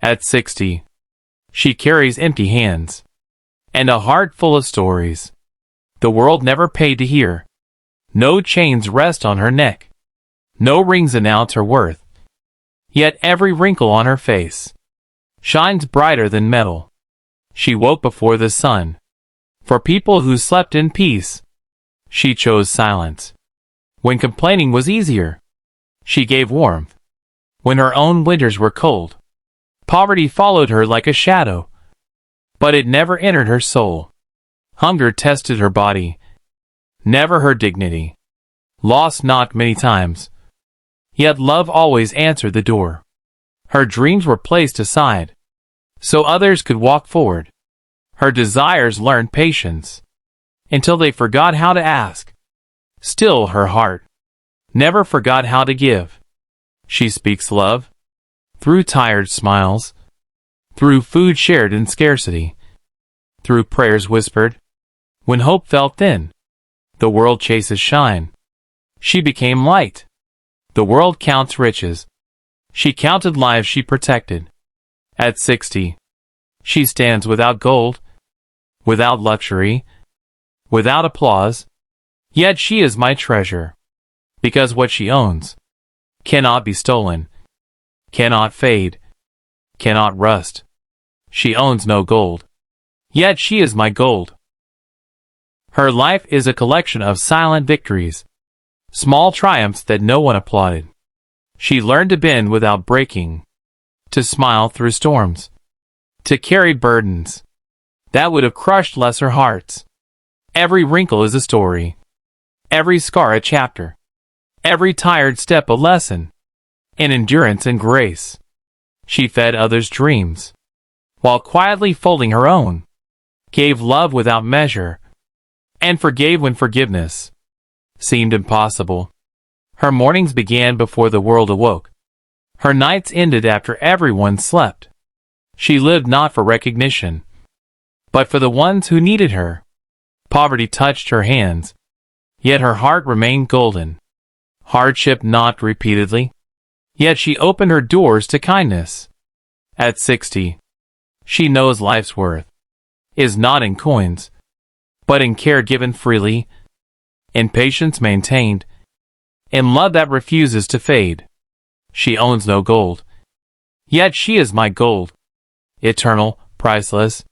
At 60, she carries empty hands and a heart full of stories the world never paid to hear. No chains rest on her neck, no rings announce her worth, yet every wrinkle on her face shines brighter than metal. She woke before the sun. For people who slept in peace, she chose silence. When complaining was easier, she gave warmth. When her own winters were cold, poverty followed her like a shadow, but it never entered her soul. Hunger tested her body, never her dignity. Lost knocked many times, yet love always answered the door. Her dreams were placed aside, so others could walk forward. Her desires learned patience, until they forgot how to ask. Still her heart never forgot how to give. She speaks love, through tired smiles, through food shared in scarcity, through prayers whispered, when hope felt thin. The world chases shine. She became light. The world counts riches. She counted lives she protected. At 60, she stands without gold, without luxury, without applause, yet she is my treasure, because what she owns cannot be stolen, cannot fade, cannot rust. She owns no gold, yet she is my gold. Her life is a collection of silent victories, small triumphs that no one applauded. She learned to bend without breaking, to smile through storms, to carry burdens that would have crushed lesser hearts. Every wrinkle is a story, every scar a chapter, every tired step a lesson in endurance and grace. She fed others' dreams, while quietly folding her own, gave love without measure, and forgave when forgiveness seemed impossible. Her mornings began before the world awoke. Her nights ended after everyone slept. She lived not for recognition, but for the ones who needed her. Poverty touched her hands, yet her heart remained golden. Hardship knocked repeatedly, yet she opened her doors to kindness. At 60, she knows life's worth is not in coins, but in care given freely, in patience maintained, in love that refuses to fade. She owns no gold, yet she is my gold, eternal, priceless,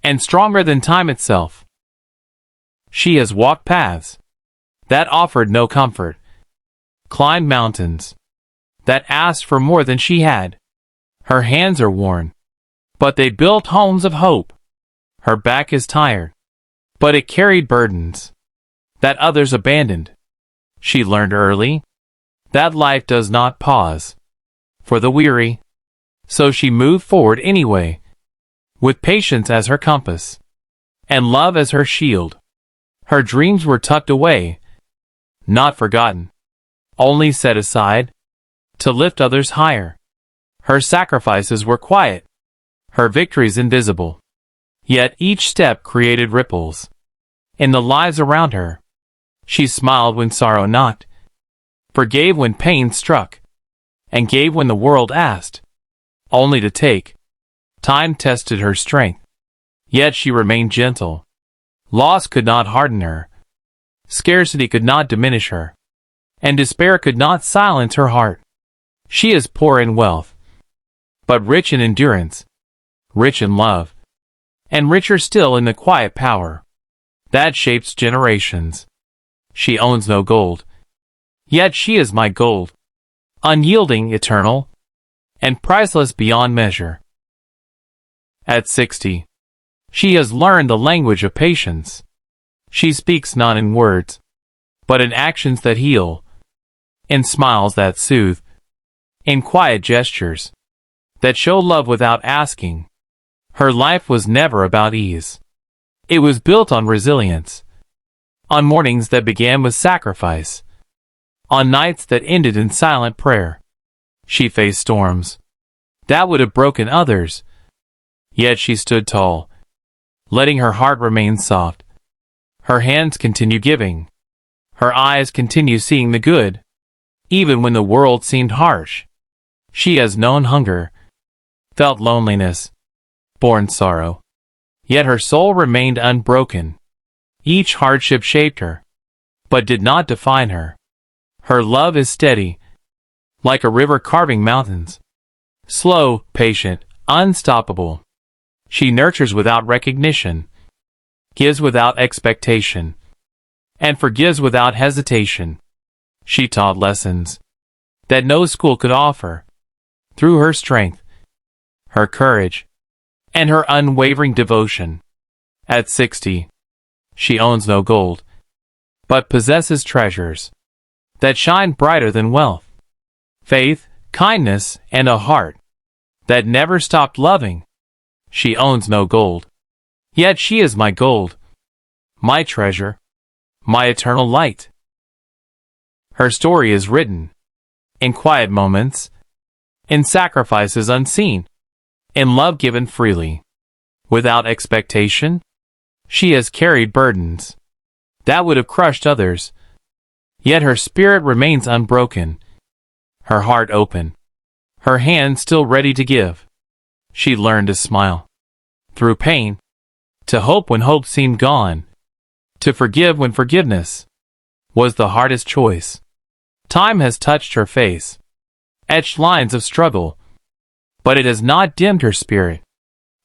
and stronger than time itself. She has walked paths that offered no comfort, climbed mountains that asked for more than she had. Her hands are worn, but they built homes of hope. Her back is tired, but it carried burdens that others abandoned. She learned early that life does not pause for the weary, so she moved forward anyway, with patience as her compass and love as her shield. Her dreams were tucked away, not forgotten, only set aside to lift others higher. Her sacrifices were quiet, her victories invisible, yet each step created ripples in the lives around her. She smiled when sorrow knocked, forgave when pain struck, and gave when the world asked, only to take. Time tested her strength, yet she remained gentle. Loss could not harden her, scarcity could not diminish her, and despair could not silence her heart. She is poor in wealth, but rich in endurance, rich in love, and richer still in the quiet power that shapes generations. She owns no gold, yet she is my gold, unyielding, eternal, and priceless beyond measure. At 60, she has learned the language of patience. She speaks not in words, but in actions that heal, in smiles that soothe, in quiet gestures that show love without asking. Her life was never about ease. It was built on resilience, on mornings that began with sacrifice, on nights that ended in silent prayer. She faced storms that would have broken others, yet she stood tall, letting her heart remain soft. Her hands continue giving, her eyes continue seeing the good, even when the world seemed harsh. She has known hunger, felt loneliness, born sorrow. Yet her soul remained unbroken. Each hardship shaped her, but did not define her. Her love is steady, like a river carving mountains. Slow, patient, unstoppable. She nurtures without recognition, gives without expectation, and forgives without hesitation. She taught lessons that no school could offer. Through her strength, her courage, and her unwavering devotion. At 60, she owns no gold, but possesses treasures that shine brighter than wealth. Faith, kindness, and a heart that never stopped loving. She owns no gold, yet she is my gold, my treasure, my eternal light. Her story is written in quiet moments, in sacrifices unseen, in love given freely, without expectation. She has carried burdens that would have crushed others, yet her spirit remains unbroken, her heart open, her hand still ready to give. She learned to smile through pain, to hope when hope seemed gone, to forgive when forgiveness was the hardest choice. Time has touched her face, etched lines of struggle, but it has not dimmed her spirit.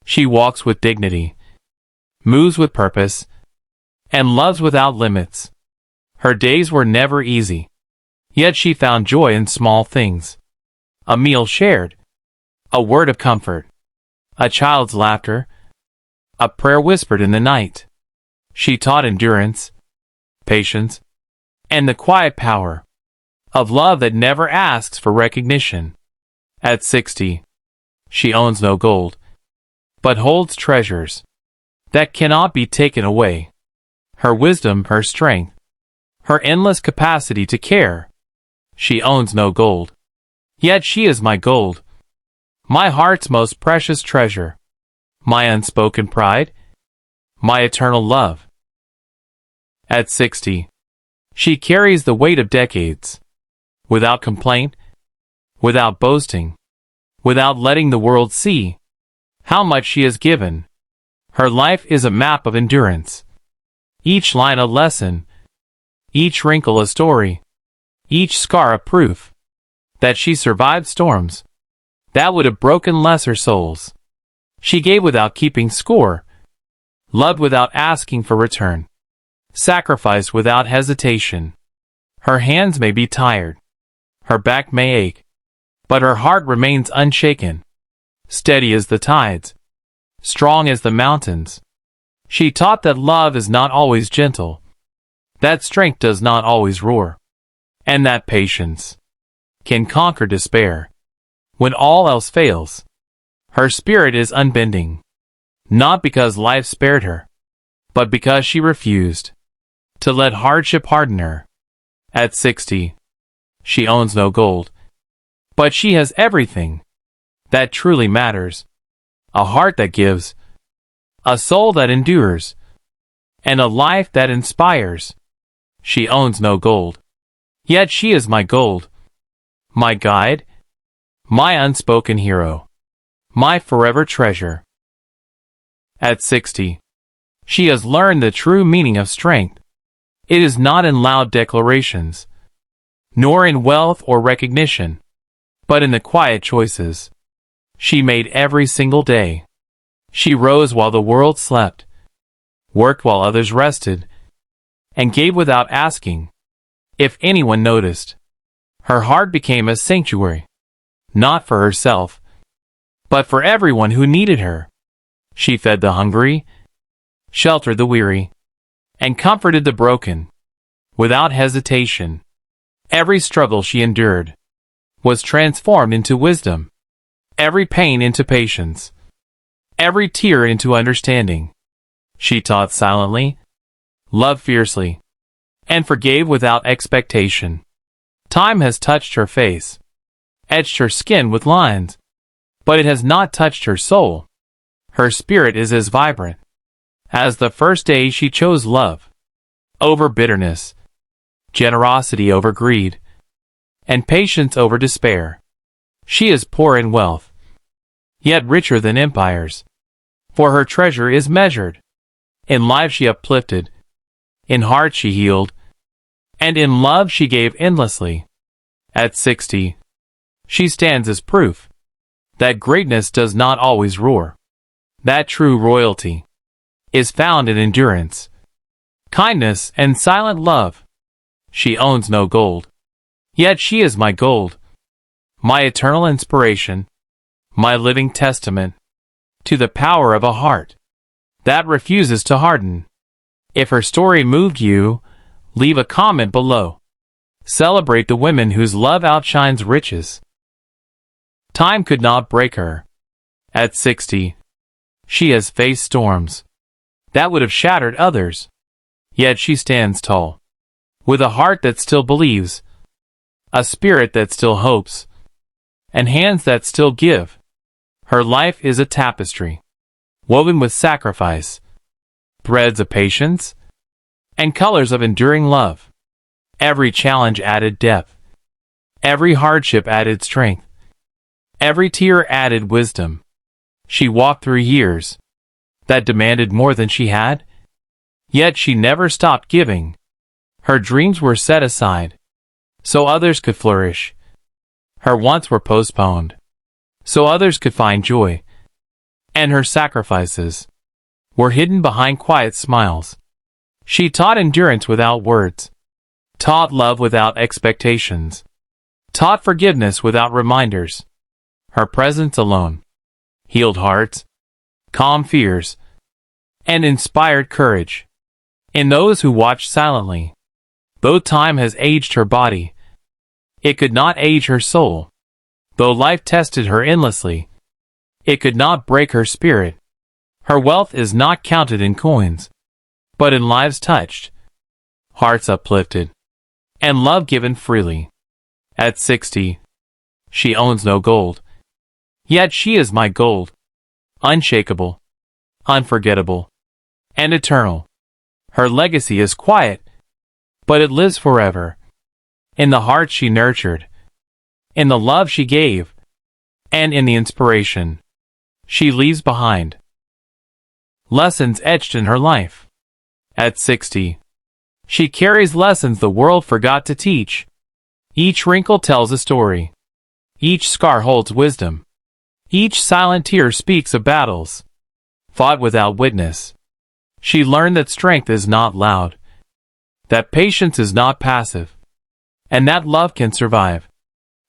She walks with dignity, moves with purpose, and loves without limits. Her days were never easy, yet she found joy in small things. A meal shared, a word of comfort, a child's laughter, a prayer whispered in the night. She taught endurance, patience, and the quiet power of love that never asks for recognition. At 60, she owns no gold, but holds treasures that cannot be taken away. Her wisdom, her strength, her endless capacity to care. She owns no gold, yet she is my gold, my heart's most precious treasure, my unspoken pride, my eternal love. At 60, she carries the weight of decades, without complaint, without boasting, without letting the world see how much she has given. Her life is a map of endurance, each line a lesson, each wrinkle a story, each scar a proof that she survived storms that would have broken lesser souls. She gave without keeping score, loved without asking for return, sacrificed without hesitation. Her hands may be tired, her back may ache, but her heart remains unshaken, steady as the tides, strong as the mountains. She taught that love is not always gentle, that strength does not always roar, and that patience can conquer despair. When all else fails, her spirit is unbending, not because life spared her, but because she refused to let hardship harden her. At 60, she owns no gold, but she has everything that truly matters: a heart that gives, a soul that endures, and a life that inspires. She owns no gold, yet she is my gold, my guide, my unspoken hero, my forever treasure. At 60, she has learned the true meaning of strength. It is not in loud declarations, nor in wealth or recognition, but in the quiet choices she made every single day. She rose while the world slept, worked while others rested, and gave without asking if anyone noticed. Her heart became a sanctuary, not for herself, but for everyone who needed her. She fed the hungry, sheltered the weary, and comforted the broken. Without hesitation, every struggle she endured was transformed into wisdom, every pain into patience, every tear into understanding. She taught silently, loved fiercely, and forgave without expectation. Time has touched her face, etched her skin with lines, but it has not touched her soul. Her spirit is as vibrant as the first day she chose love over bitterness, generosity over greed, and patience over despair. She is poor in wealth, yet richer than empires. For her treasure is measured. In life she uplifted, in heart she healed, and in love she gave endlessly. At 60, she stands as proof that greatness does not always roar, that true royalty is found in endurance, kindness, and silent love. She owns no gold, yet she is my gold, my eternal inspiration, my living testament to the power of a heart that refuses to harden. If her story moved you, leave a comment below. Celebrate the women whose love outshines riches. Time could not break her. At 60, she has faced storms that would have shattered others, yet she stands tall, with a heart that still believes, a spirit that still hopes, and hands that still give. Her life is a tapestry, woven with sacrifice, threads of patience, and colors of enduring love. Every challenge added depth, every hardship added strength, every tear added wisdom. She walked through years that demanded more than she had, yet she never stopped giving. Her dreams were set aside so others could flourish. Her wants were postponed so others could find joy. And her sacrifices were hidden behind quiet smiles. She taught endurance without words, taught love without expectations, taught forgiveness without reminders. Her presence alone healed hearts, calmed fears, and inspired courage in those who watched silently. Though time has aged her body, it could not age her soul. Though life tested her endlessly, it could not break her spirit. Her wealth is not counted in coins, but in lives touched, hearts uplifted, and love given freely. At 60, she owns no gold, yet she is my gold, unshakable, unforgettable, and eternal. Her legacy is quiet, but it lives forever, in the heart she nurtured, in the love she gave, and in the inspiration she leaves behind. Lessons etched in her life. At 60, she carries lessons the world forgot to teach. Each wrinkle tells a story. Each scar holds wisdom. Each silent tear speaks of battles fought without witness. She learned that strength is not loud, that patience is not passive, and that love can survive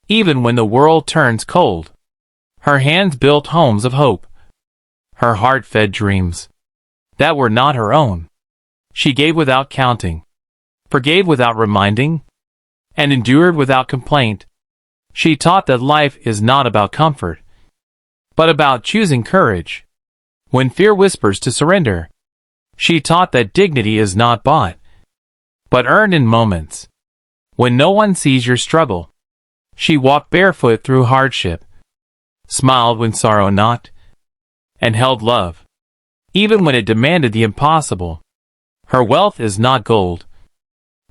even when the world turns cold. Her hands built homes of hope. Her heart fed dreams that were not her own. She gave without counting, forgave without reminding, and endured without complaint. She taught that life is not about comfort, but about choosing courage when fear whispers to surrender. She taught that dignity is not bought, but earned in moments when no one sees your struggle. She walked barefoot through hardship, smiled when sorrow knocked, and held love even when it demanded the impossible. Her wealth is not gold,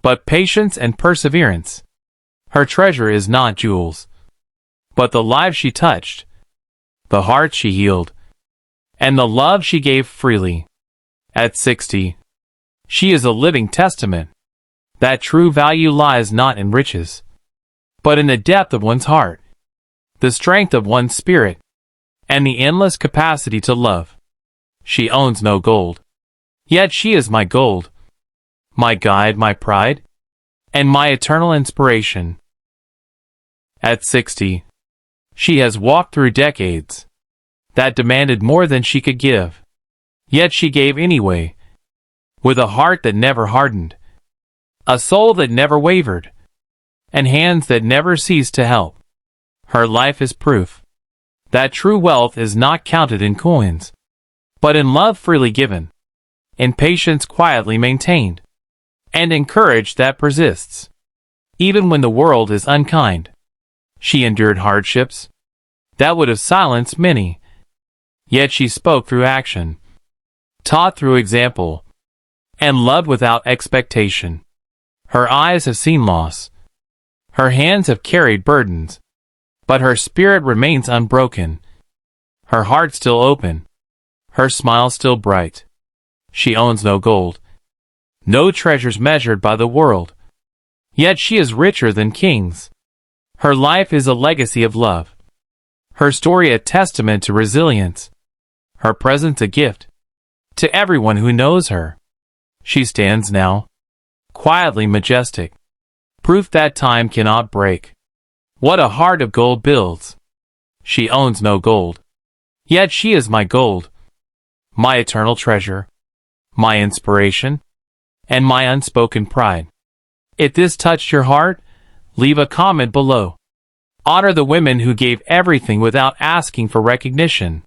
but patience and perseverance. Her treasure is not jewels, but the lives she touched, the hearts she healed, and the love she gave freely. At 60, she is a living testament that true value lies not in riches, but in the depth of one's heart, the strength of one's spirit, and the endless capacity to love. She owns no gold, yet she is my gold, my guide, my pride, and my eternal inspiration. At 60, she has walked through decades that demanded more than she could give, yet she gave anyway, with a heart that never hardened, a soul that never wavered, and hands that never ceased to help. Her life is proof that true wealth is not counted in coins, but in love freely given, in patience quietly maintained, and in courage that persists. Even when the world is unkind, she endured hardships that would have silenced many, yet she spoke through action, taught through example, and loved without expectation. Her eyes have seen loss, her hands have carried burdens, but her spirit remains unbroken. Her heart still open, her smile still bright. She owns no gold, no treasures measured by the world. Yet she is richer than kings. Her life is a legacy of love. Her story a testament to resilience. Her presence a gift to everyone who knows her. She stands now, quietly majestic, proof that time cannot break what a heart of gold builds. She owns no gold, yet she is my gold, my eternal treasure, my inspiration, and my unspoken pride. If this touched your heart, leave a comment below. Honor the women who gave everything without asking for recognition.